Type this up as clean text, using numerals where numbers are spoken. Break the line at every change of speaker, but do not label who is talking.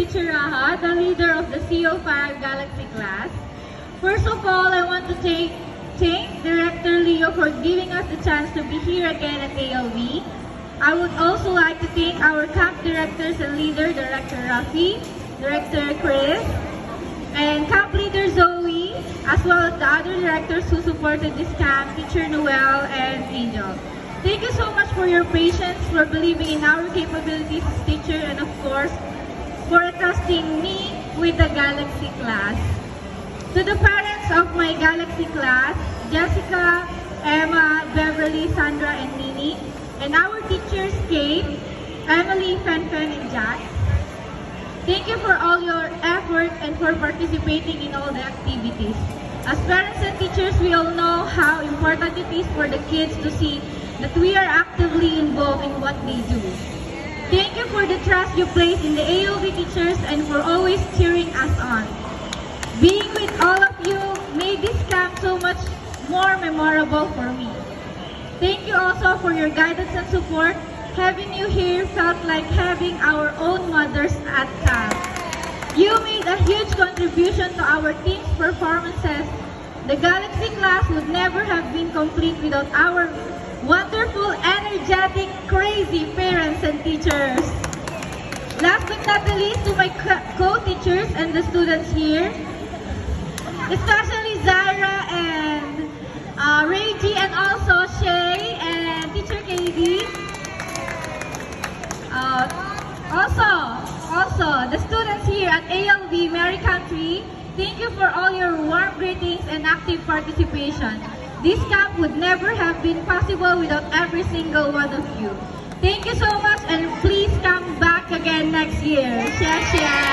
Teacher Raha, the leader of the CO5 Galaxy class. First of all, I want to thank Director Leo for giving us the chance to be here again at ALV. I would also like to thank our camp directors and leader, Director Rafi, Director Chris, and camp leader Zoe, as well as the other directors who supported this camp, Teacher Noel and Angel. Thank you so much for your patience, for believing in our capabilities as teacher, and of course, for trusting me with the Galaxy class. To the parents of my Galaxy class, Jessica, Emma, Beverly, Sandra, and Nini, and our teachers, Kate, Emily, Fen-Fen, and Jack. Thank you for all your effort and for participating in all the activities. As parents and teachers, we all know how important it is for the kids to see that we are actively involved in what they do. Thank you for the trust you place in the ALV teachers and for always cheering us on. Being with all of you made this camp so much more memorable for me. Thank you also for your guidance and support. Having you here felt like having our own mothers at camp. You made a huge contribution to our team's performances. The Galaxy class would never have been complete without our wonderful, energetic, crazy parents and teachers. Last but not the least, to my co-teachers and the students here, especially Zara and Reggie, and also Shay and Teacher KD. Also, the students here at ALV Mary Country, thank you for all your warm greetings and active participation. This camp would never have been possible without every single one of you. Thank you so much, and please come back again next year. Xia xia.